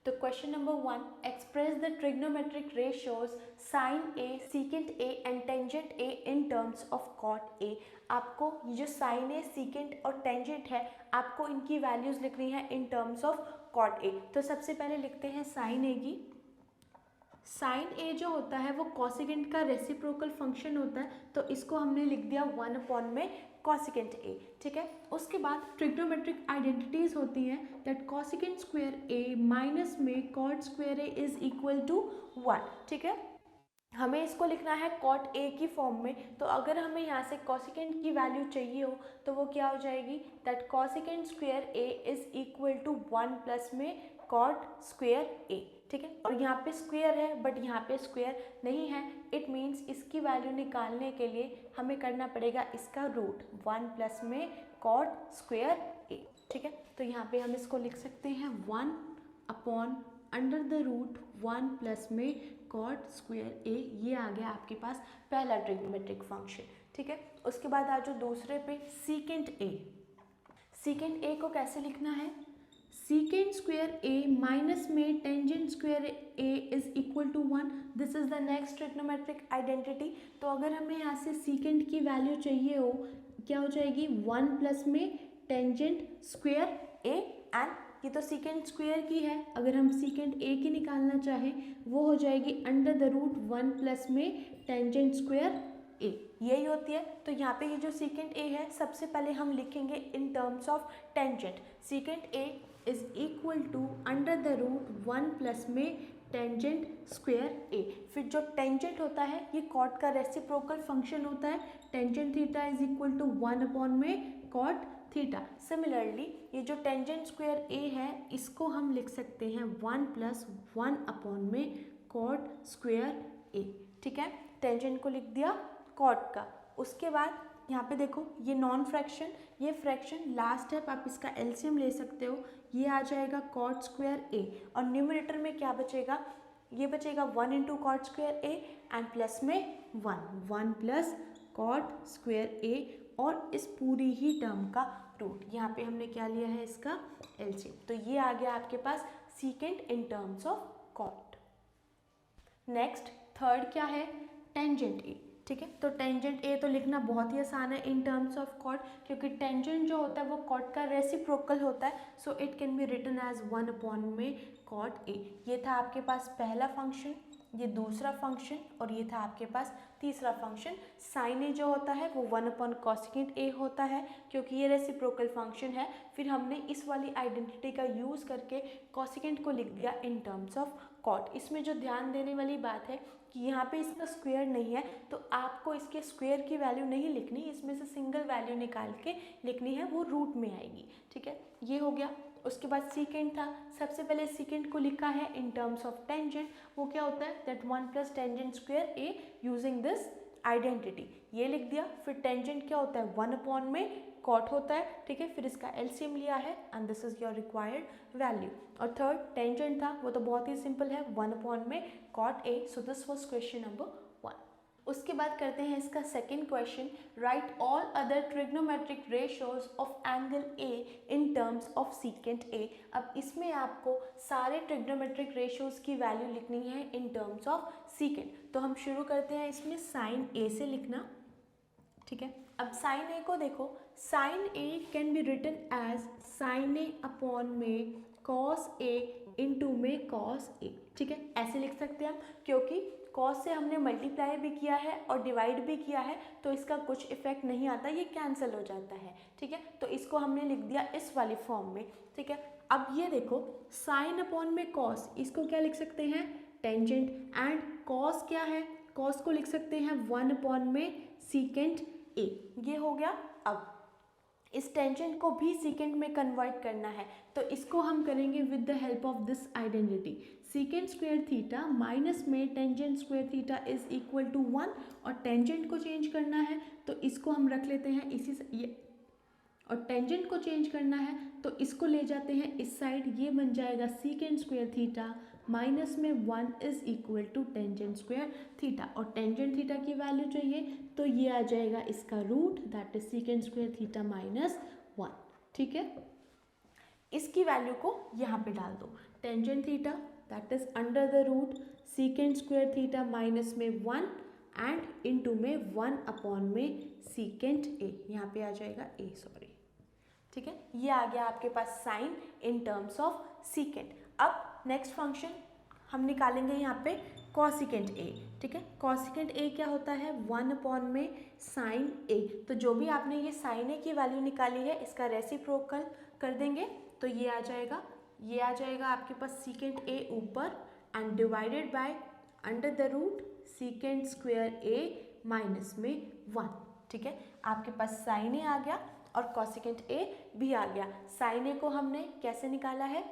तो question number 1, express the trigonometric ratios sine A, secant A and tangent A in terms of cot A. आपको ये जो sine A, secant और tangent है, आपको इनकी वैल्यूज लिखनी है in terms of cot A. तो सबसे पहले लिखते हैं साइन ए की। साइन ए जो होता है वो कॉसिकेंट का रेसिप्रोकल फंक्शन होता है, तो इसको हमने लिख दिया 1 में कॉसिकेंट ए। ठीक है, उसके बाद ट्रिग्नोमेट्रिक आइडेंटिटीज होती हैं that cosecant square A minus में cot square A is equal to 1। ठीक है, हमें इसको लिखना है कॉट ए की फॉर्म में। तो अगर हमें यहाँ से कॉसिकेंट की वैल्यू चाहिए हो तो वो क्या हो जाएगी, that cosecant square A is equal to 1 plus में कॉट स्क्वायर ए। ठीक है, और यहाँ पे स्क्वायर है बट यहाँ पे स्क्वायर नहीं है, इट मीन्स इसकी वैल्यू निकालने के लिए हमें करना पड़ेगा इसका रूट 1 प्लस में कॉट स्क्वायर ए। ठीक है, तो यहाँ पे हम इसको लिख सकते हैं 1 upon under the root 1 plus में कॉट स्क्वायर ए। ये आ गया आपके पास पहला ट्रिग्नोमेट्रिक फंक्शन। ठीक है, उसके बाद आ जाओ दूसरे पे, सीकेंट ए। सीकेंट ए को कैसे लिखना है, सीकेंट स्क्वायर ए माइनस में tangent square A is equal to 1। This is the next trigonometric identity. तो अगर हमें यहाँ से सीकेंट की वैल्यू चाहिए हो, क्या हो जाएगी 1 प्लस में टेंजेंट स्क्वायर ए, एंड ये तो सीकेंट स्क्वायर की है, अगर हम सीकेंट ए की निकालना चाहें वो हो जाएगी अंडर द रूट 1 प्लस में टेंजेंट स्क्वायर ए, यही होती है। तो यहाँ पे ये जो सीकेंट ए है सबसे पहले हम लिखेंगे in terms of tangent. Secant A is equal to under the root 1 plus में टेंजेंट स्क्वायर ए। फिर जो टेंजेंट होता है ये कॉट का रेसिप्रोकल फंक्शन होता है, tangent theta is equal to 1 upon में कॉट थीटा। सिमिलरली ये जो टेंजेंट स्क्वायर ए है इसको हम लिख सकते हैं 1 प्लस 1 अपॉन में कॉट स्क्वायर ए। ठीक है, टेंजेंट को लिख दिया कॉट का। उसके बाद यहाँ पे देखो ये नॉन फ्रैक्शन, ये फ्रैक्शन लास्ट है, आप इसका एलसीएम ले सकते हो, ये आ जाएगा कॉट स्क्वायर ए, और न्यूमरेटर में क्या बचेगा, ये बचेगा 1 into cot square A and plus में 1 प्लस कॉट स्क्वायर ए, और इस पूरी ही टर्म का रूट। यहाँ पे हमने क्या लिया है, इसका एलसीएम। तो ये आ गया आपके पास secant in terms of cot. Next third क्या है, टेंजेंट ए। ठीक है, तो टेंजेंट ए तो लिखना बहुत ही आसान है इन टर्म्स ऑफ कॉट, क्योंकि टेंजेंट जो होता है वो कॉट का रेसिप्रोकल होता है, so it can be written as 1 upon में कॉट ए। ये था आपके पास पहला फंक्शन, ये दूसरा फंक्शन, और ये था आपके पास तीसरा फंक्शन। साइन ए जो होता है वो 1 अपॉन कॉसिकेंट ए होता है, क्योंकि ये रेसिप्रोकल फंक्शन है। फिर हमने इस वाली आइडेंटिटी का यूज़ करके कॉसिकेंट को लिख दिया इन टर्म्स ऑफ कॉट। इसमें जो ध्यान देने वाली बात है कि यहाँ पे इसका स्क्वायर नहीं है, तो आपको इसके स्क्वायर की वैल्यू नहीं लिखनी, इसमें से सिंगल वैल्यू निकाल के लिखनी है, वो रूट में आएगी। ठीक है, ये हो गया। उसके बाद सीकेंट था, सबसे पहले सीकेंट को लिखा है इन टर्म्स ऑफ टेंजेंट। वो क्या होता है, that 1 plus tangent square A using this identity, ये लिख दिया। फिर टेंजेंट क्या होता है, 1 अपॉन में कॉट होता है। ठीक है, फिर इसका एलसीएम लिया है and this is your required value. और थर्ड टेंजेंट था, वो तो बहुत ही सिंपल है, 1 अपॉन में cot A. So this was question number 1। उसके बाद करते हैं इसका second question, write all other trigonometric ratios of angle A in terms of secant A. अब इसमें आपको सारे ट्रिग्नोमेट्रिक रेशियोज की वैल्यू लिखनी है इन टर्म्स ऑफ सीकेंट। तो हम शुरू करते हैं इसमें साइन ए से लिखना। ठीक है, अब साइन ए को देखो, sine A can be written as sine A upon में कॉस ए इंटू में कॉस ए। ठीक है, ऐसे लिख सकते हैं हम, क्योंकि कॉस से हमने मल्टीप्लाई भी किया है और डिवाइड भी किया है, तो इसका कुछ इफेक्ट नहीं आता, ये कैंसिल हो जाता है। ठीक है, तो इसको हमने लिख दिया इस वाली फॉर्म में। ठीक है, अब ये देखो साइन अपॉन में कॉस, इसको क्या लिख सकते हैं, टेंजेंट, एंड कॉस क्या है, कॉस को लिख सकते हैं 1 अपॉन में सीकेंट ए। ये हो गया। अब इस टेंजेंट को भी सीकेंट में कन्वर्ट करना है, तो इसको हम करेंगे with the help of this identity. Secant square theta minus में tangent square theta is equal to 1, और टेंजेंट को चेंज करना है तो इसको हम रख लेते हैं इसी से, ये, और टेंजेंट को चेंज करना है तो इसको ले जाते हैं इस साइड, ये बन जाएगा सीकेंट स्क्वायर थीटा माइनस में 1 is equal to tangent square theta, और टेंजेंट थीटा की वैल्यू चाहिए तो ये आ जाएगा इसका root, that is secant square theta minus 1। ठीक है, इसकी वैल्यू को यहाँ पे डाल दो, tangent theta that is under the root secant square theta minus में 1 एंड इनटू में 1 अपॉन में सीकेंट ए, यहाँ पे आ जाएगा ए, सॉरी, ठीक है। ये आ गया आपके पास sine in terms of secant. अब नेक्स्ट फंक्शन हम निकालेंगे यहाँ पे कॉसिकेंट ए, ठीक है। कॉसिकेंट ए क्या होता है, 1 अपॉन में साइन ए। तो जो भी आपने ये साइन ए की वैल्यू निकाली है इसका रेसिप्रोकल कर देंगे, तो ये आ जाएगा आपके पास सीकेंट ए ऊपर and divided by under the root secant square A minus में 1, ठीक है। आपके पास साइन ए आ गया और कॉसिकेंट ए भी आ गया। साइन ए को हमने कैसे निकाला है,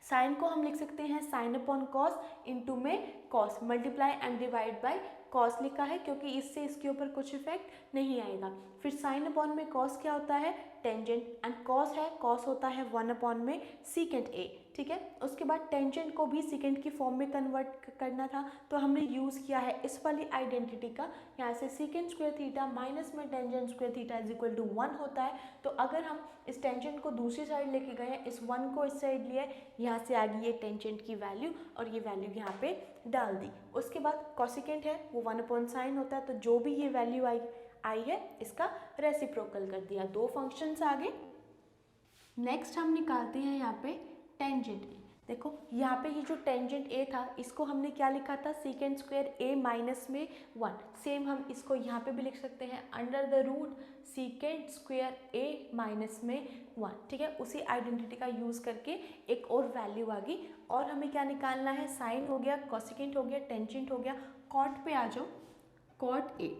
साइन को हम लिख सकते हैं साइन अपॉन कॉस, इनटू में cos, multiply and divide by cos लिखा है क्योंकि इससे इसके ऊपर कुछ इफेक्ट नहीं आएगा। फिर साइन अपॉन में कॉस क्या होता है, टेंजेंट, एंड कॉस है, कॉस होता है 1 अपॉन में सीकेंट ए, ठीक है। उसके बाद टेंजेंट को भी सीकेंट की फॉर्म में कन्वर्ट करना था, तो हमने यूज़ किया है इस वाली आइडेंटिटी का। यहाँ से सीकेंट स्क्वायर थीटा माइनस में tangent square theta is equal to 1 होता है। तो अगर हम इस टेंजेंट को दूसरी साइड लेके गए हैं, इस 1 को इस साइड लिए, यहाँ से आ गई ये टेंजेंट की वैल्यू और ये वैल्यू यहाँ पे डाल दी। उसके बाद कॉसिकेंट है वो 1 अपॉन साइन होता है, तो जो भी ये वैल्यू आई है इसका रेसिप्रोकल कर दिया। दो फंक्शंस आ गए। नेक्स्ट हम निकालते हैं यहाँ पे टेंजेंट ए। देखो यहाँ पे ये जो टेंजेंट ए था इसको हमने क्या लिखा था, सीकेंट स्क्वायर ए माइनस में 1। सेम हम इसको यहाँ पे भी लिख सकते हैं under the root secant square A minus में 1, ठीक है। उसी आइडेंटिटी का यूज़ करके एक और वैल्यू आ गई और हमें क्या निकालना है, साइन हो गया, कॉसिकेंट हो गया, टेंजेंट हो गया। कॉट पे आ जाओ, कॉट ए,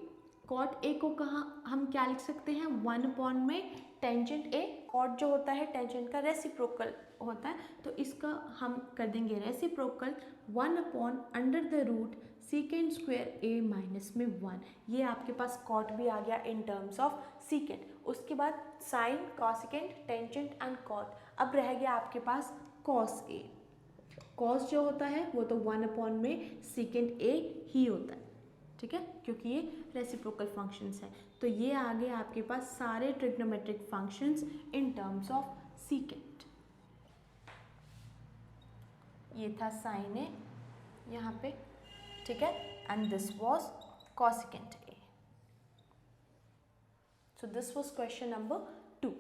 कॉट ए को कहाँ हम क्या लिख सकते हैं, 1 अपॉन में टेंजेंट ए। कॉट जो होता है टेंजेंट का रेसिप्रोकल होता है, तो इसका हम कर देंगे reciprocal 1 upon under the root secant square A minus में 1। ये आपके पास कॉट भी आ गया इन टर्म्स ऑफ सीकेंट। उसके बाद sine, cosecant, tangent and cot. अब रह गया आपके पास कॉस ए। कॉस जो होता है वो तो 1 अपॉन में सीकेंट ए ही होता है, ठीक है, क्योंकि ये रेसिप्रोकल फंक्शंस हैं। तो ये आ गए आपके पास सारे trigonometric functions in terms of secant. ये था साइन ए यहाँ पे, ठीक है, and this was cosecant A. So this was question number 2।